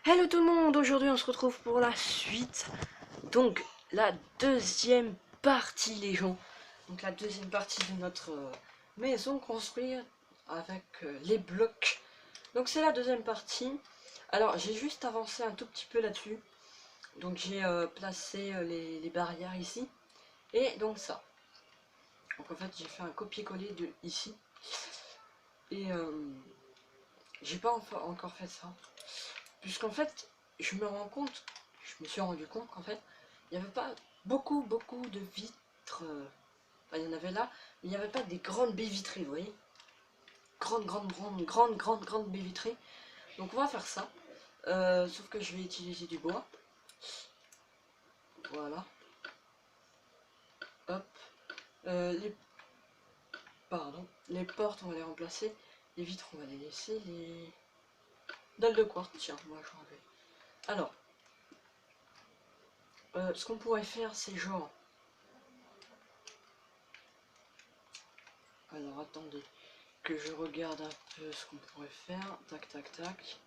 Hello tout le monde, aujourd'hui on se retrouve pour la suite. Donc la deuxième partie les gens. Donc la deuxième partie de notre maison construire avec les blocs. Donc c'est la deuxième partie. Alors j'ai juste avancé un tout petit peu là-dessus. Donc j'ai placé les barrières ici. Et donc ça. Donc en fait j'ai fait un copier-coller de ici. Et j'ai pas encore fait ça. Puisqu'en fait, je me suis rendu compte qu'en fait, il n'y avait pas beaucoup de vitres. Enfin, il y en avait là, mais il n'y avait pas des grandes baies vitrées, vous voyez. Grandes baies vitrées. Donc on va faire ça. Sauf que je vais utiliser du bois. Voilà. Hop. Les... Pardon. Les portes, on va les remplacer. Les vitres, on va les laisser. Les dalles de quartz, tiens, moi j'en vais. Alors, ce qu'on pourrait faire, c'est genre... Alors, attendez. Que je regarde un peu ce qu'on pourrait faire. Tac, tac, tac.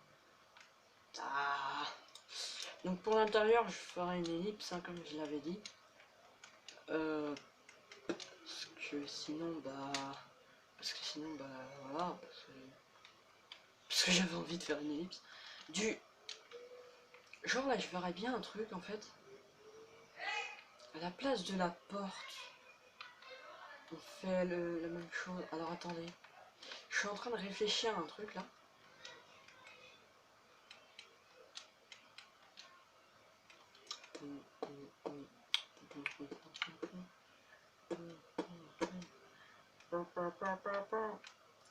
Ah. Donc pour l'intérieur, je ferai une ellipse, hein, comme je l'avais dit. Parce que sinon, voilà. Parce que j'avais envie de faire une ellipse. Genre là, je verrais bien un truc, en fait. À la place de la porte, on fait la même chose. Alors attendez. Je suis en train de réfléchir à un truc, là.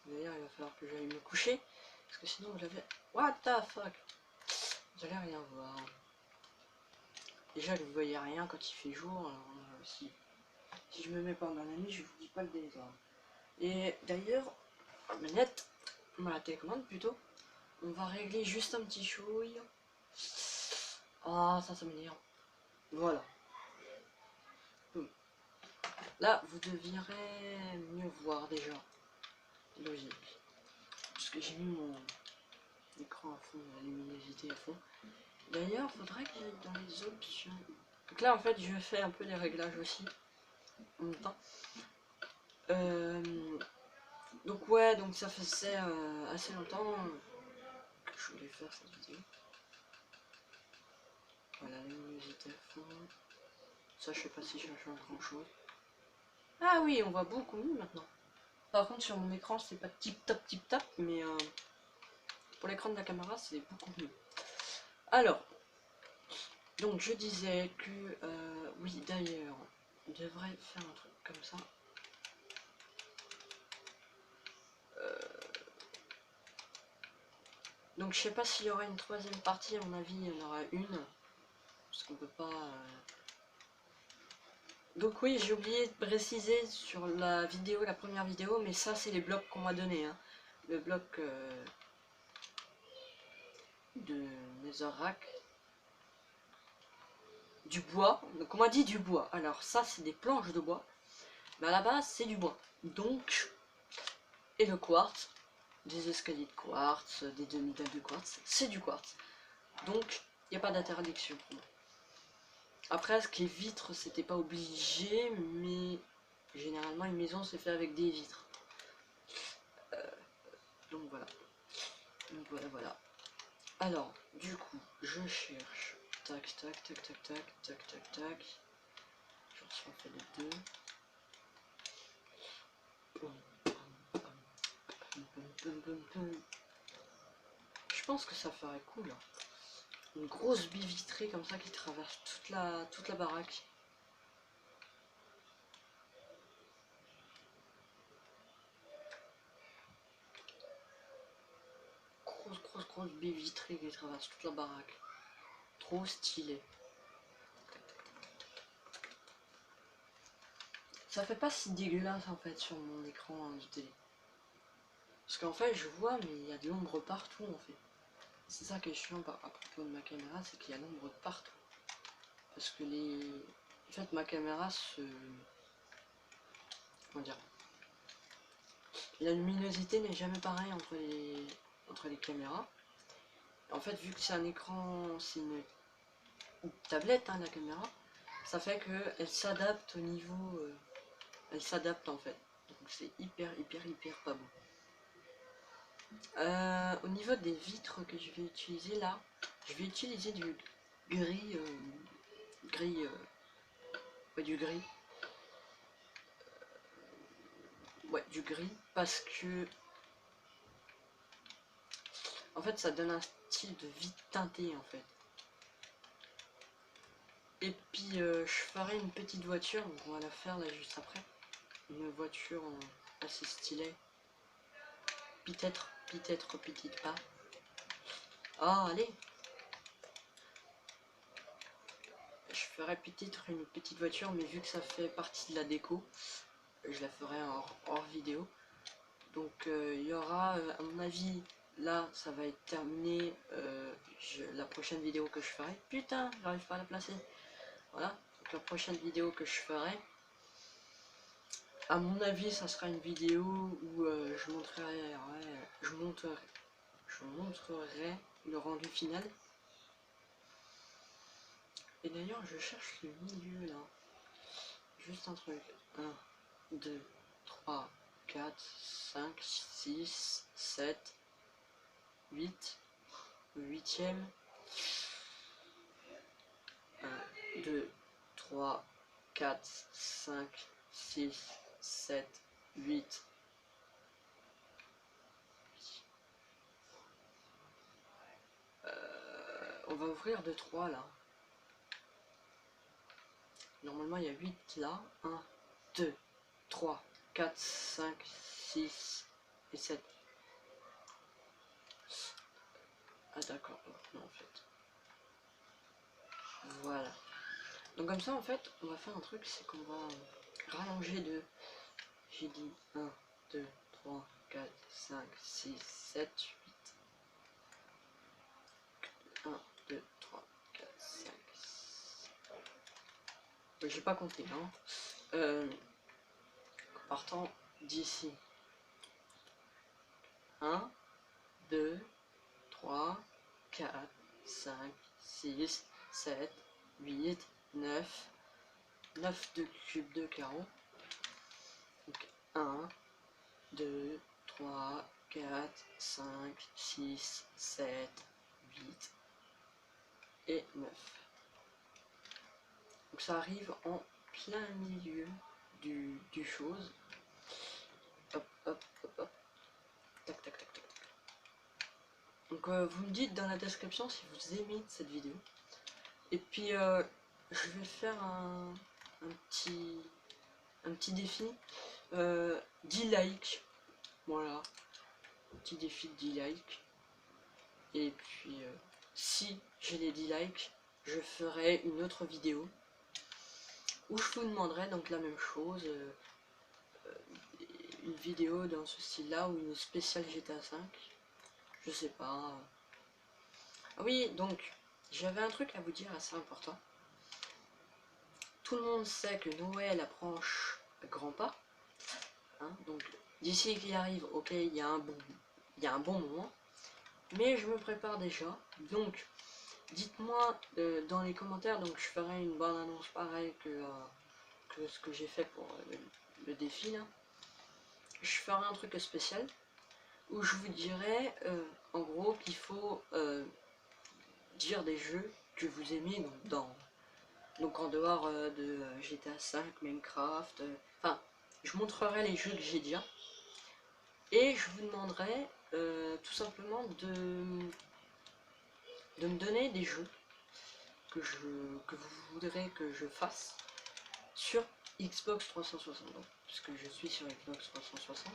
D'ailleurs, il va falloir que j'aille me coucher. Parce que sinon, j'avais... What the fuck? J'allais rien voir. Déjà, vous voyez rien quand il fait jour. Alors, si je me mets pas dans la nuit, je vous dis pas le désordre. Et d'ailleurs, la télécommande plutôt, on va régler juste un petit chouille. Ah, ça m'énerve. Voilà. Là, vous devrez mieux voir déjà. Logique. Parce que j'ai mis mon écran à fond, la luminosité à fond. D'ailleurs, faudrait que j'aille dans les options. Donc là, en fait, je fais un peu les réglages aussi. En même temps. Donc ouais, donc ça faisait assez longtemps que je voulais faire cette vidéo. Voilà, la luminosité à fond. Ça, je sais pas si ça change grand chose. Ah oui, on voit beaucoup mieux maintenant. Par contre, sur mon écran, c'est pas tip top, mais pour l'écran de la caméra, c'est beaucoup mieux. Alors, donc je disais que, oui, d'ailleurs, on devrait faire un truc comme ça. Donc je sais pas s'il y aura une troisième partie, à mon avis, il y en aura une. Parce qu'on peut pas... Donc oui, j'ai oublié de préciser sur la vidéo, la première vidéo, mais ça c'est les blocs qu'on m'a donné, hein. Le bloc de Netherrack. Du bois, donc on m'a dit du bois. Alors ça c'est des planches de bois, mais à la base c'est du bois. Donc, et le quartz, des escaliers de quartz, des demi-dalles de quartz, c'est du quartz. Donc, il n'y a pas d'interdiction pour moi. Après, ce qui est vitres, c'était pas obligé, mais généralement une maison se fait avec des vitres. Donc voilà. Donc voilà. Alors, du coup, je cherche. Tac, tac, tac, tac, tac, tac, tac, tac. Je refais les deux. Je pense que ça ferait cool. Une grosse baie vitrée comme ça qui traverse toute la baraque. Grosse baie vitrée qui traverse toute la baraque. Trop stylé. Ça fait pas si dégueulasse en fait sur mon écran de télé. Parce qu'en fait je vois mais il y a de l'ombre partout en fait. C'est ça qui est chiant à propos de ma caméra, c'est qu'il y a l'ombre partout. Parce que en fait ma caméra se... Comment dire? La luminosité n'est jamais pareille entre les caméras. En fait, vu que c'est un écran, c'est une tablette, hein, la caméra, ça fait que elle s'adapte au niveau, elle s'adapte en fait. Donc c'est hyper pas beau. Au niveau des vitres que je vais utiliser là, je vais utiliser du gris, du gris, ouais, du gris, parce que en fait ça donne un style de vitre teintée en fait. Et puis je ferai une petite voiture, donc on va la faire là juste après, une voiture assez stylée, peut-être petite pas. Ah allez, je ferai peut-être une petite voiture, mais vu que ça fait partie de la déco, je la ferai hors vidéo. Donc il y aura, à mon avis, là ça va être terminé, la prochaine vidéo que je ferai. Putain, j'arrive pas à la placer. Voilà, donc la prochaine vidéo que je ferai, à mon avis, ça sera une vidéo où je montrerai le rendu final. Et d'ailleurs, je cherche le milieu là. Juste un truc. 1, 2, 3, 4, 5, 6, 7, 8. Le 8e. 1, 2, 3, 4, 5, 6, 7, 8. On va ouvrir de 3 là. Normalement il y a 8 là. 1, 2, 3, 4, 5, 6 et 7. Ah d'accord, non en fait. Voilà. Donc comme ça en fait, on va faire un truc, c'est qu'on va rallonger de... J'ai dit 1, 2, 3, 4, 5, 6, 7, 8. 1, 2, 3, 4, 5, 6. J'ai pas compté, hein. Partant d'ici. 1, 2, 3, 4, 5, 6, 7, 8, 9. 9 de cube de carreau. Donc 1, 2, 3, 4, 5, 6, 7, 8 et 9. Donc ça arrive en plein milieu du chose. Hop, hop, hop, hop. Tac, tac, tac, tac. Donc vous me dites dans la description si vous aimez cette vidéo. Et puis je vais faire un petit défi. 10 likes. Voilà. Petit défi de 10 likes. Et puis si j'ai les 10 likes, je ferai une autre vidéo où je vous demanderai donc la même chose, une vidéo dans ce style là ou une spéciale GTA 5, je sais pas. Ah oui, donc j'avais un truc à vous dire assez important. Tout le monde sait que Noël approche à grands pas, hein, donc d'ici qu'il arrive, ok, il y a un bon moment, mais je me prépare déjà. Donc dites-moi dans les commentaires, donc je ferai une bonne annonce pareille que ce que j'ai fait pour le défi là. Je ferai un truc spécial où je vous dirai en gros qu'il faut dire des jeux que vous aimez donc en dehors de GTA 5, Minecraft, enfin je montrerai les jeux que j'ai déjà et je vous demanderai tout simplement de me donner des jeux que vous voudrez que je fasse sur Xbox 360, puisque je suis sur Xbox 360.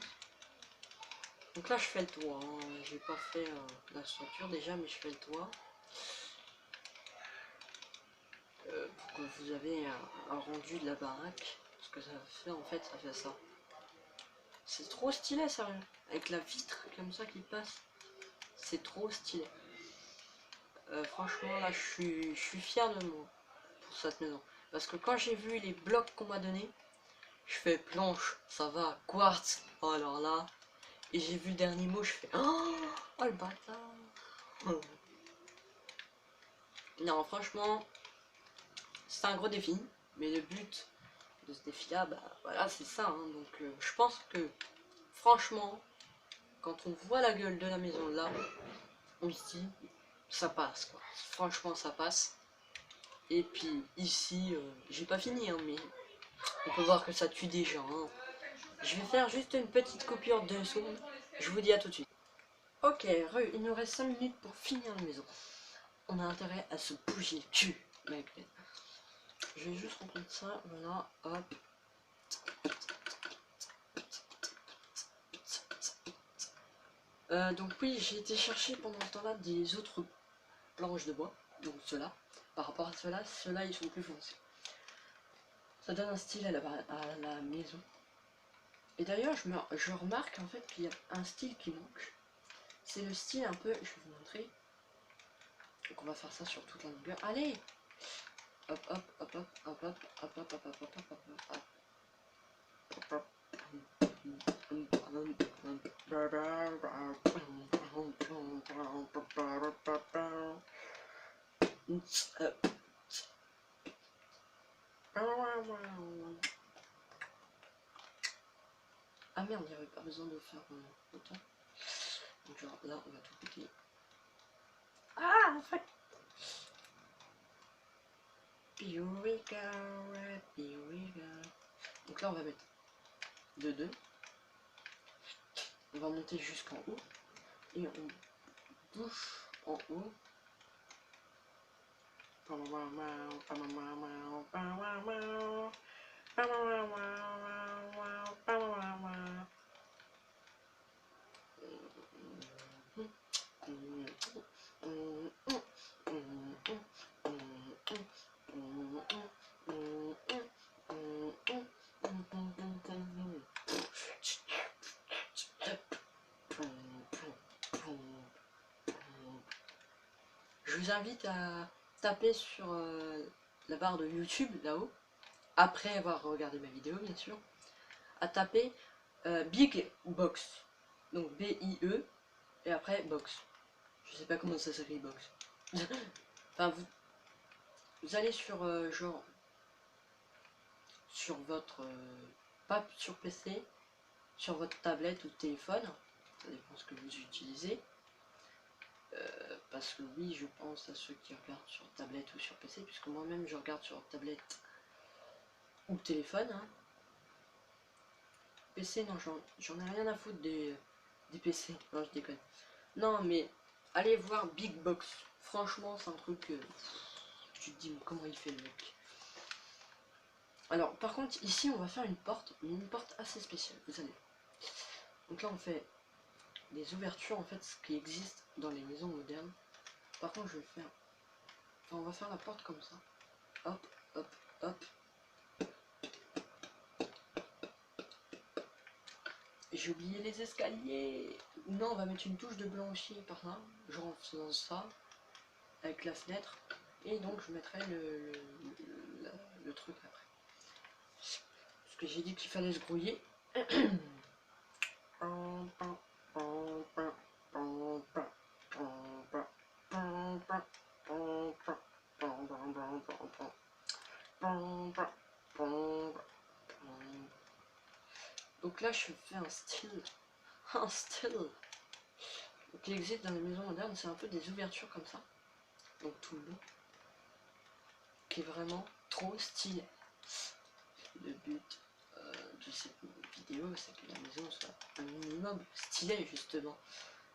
Donc là je fais le toit, hein. J'ai pas fait la structure déjà, mais je fais le toit pour que vous avez un rendu de la baraque. Ce que ça fait en fait, ça fait ça. C'est trop stylé, sérieux, avec la vitre comme ça qui passe, c'est trop stylé. Franchement là je suis fier de moi pour cette maison, parce que quand j'ai vu les blocs qu'on m'a donné, je fais planche, ça va, quartz, oh, alors là, et j'ai vu le dernier mot, je fais oh le bâtard. Non, franchement, c'est un gros défi, mais le but de ce défi là, bah voilà, c'est ça, hein. Donc je pense que franchement, quand on voit la gueule de la maison là, on se dit ça passe quoi, franchement ça passe. Et puis ici, j'ai pas fini hein, mais on peut voir que ça tue des gens, hein. Je vais faire juste une petite coupure de seconde, je vous dis à tout de suite. Ok, il nous reste 5 minutes pour finir la maison. On a intérêt à se bouger le cul, mec. Je vais juste remplir ça, voilà, hop. Donc oui, j'ai été chercher pendant ce temps-là des autres planches de bois, donc ceux-là. Par rapport à ceux-là ils sont plus foncés. Ça donne un style à la maison. Et d'ailleurs, je remarque en fait qu'il y a un style qui manque. C'est le style un peu, je vais vous montrer. Donc on va faire ça sur toute la longueur. Allez! Hop hop hop hop hop hop hop hop hop hop hop hop hop hop. Ah merde, il n'y avait pas besoin de faire autant. Donc genre là on va tout couper. Ah en fait. Here we go, here we go. Donc là on va mettre de 2. On va monter jusqu'en haut. Et on bouche en haut. Je vous invite à taper sur la barre de YouTube là-haut, après avoir regardé ma vidéo bien sûr, à taper Big Box, donc B-I-E, et après Box. Je sais pas comment ça s'écrit Box. Enfin, vous allez sur genre sur votre pas sur PC, sur votre tablette ou téléphone, ça dépend ce que vous utilisez. Parce que oui, je pense à ceux qui regardent sur tablette ou sur PC, puisque moi-même je regarde sur tablette ou téléphone. Hein. PC, non, j'en ai rien à foutre des PC. Non, je déconne. Non, mais allez voir Big Box. Franchement, c'est un truc. Tu te dis, mais comment il fait le mec? Alors, par contre, ici, on va faire une porte assez spéciale, vous allez voir. Donc là, on fait des ouvertures, en fait, ce qui existe dans les maisons modernes. Par contre, je vais faire... Enfin, on va faire la porte comme ça. Hop, hop, hop. J'ai oublié les escaliers. Non, on va mettre une touche de blanchi par là, genre en faisant ça, avec la fenêtre. Et donc, je mettrai le truc après. Parce que j'ai dit qu'il fallait se grouiller. Donc là, je fais un style qui existe dans les maisons modernes, c'est un peu des ouvertures comme ça, donc tout le long, qui est vraiment trop stylé. Le but de cette vidéo, c'est que la maison soit un minimum stylée justement.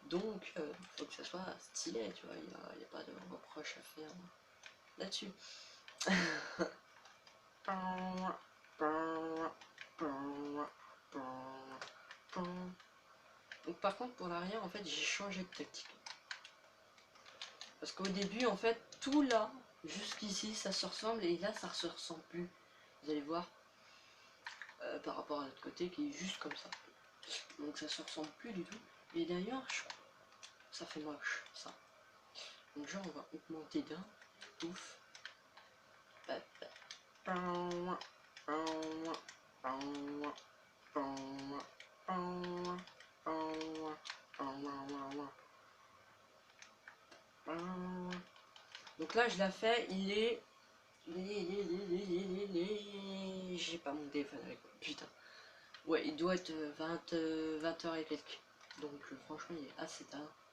Donc, faut que ça soit stylé, tu vois, il n'y a pas de reproche à faire là-dessus. Donc par contre pour l'arrière en fait j'ai changé de tactique. Parce qu'au début en fait tout là jusqu'ici ça se ressemble et là ça se ressemble plus. Vous allez voir par rapport à l'autre côté qui est juste comme ça. Donc ça se ressemble plus du tout. Et d'ailleurs ça fait moche ça. Donc genre on va augmenter d'un. Ouf. Donc là je la fais, il est... J'ai pas mon téléphone avec moi, putain. Ouais, il doit être 20h et quelques. Donc franchement il est assez tard.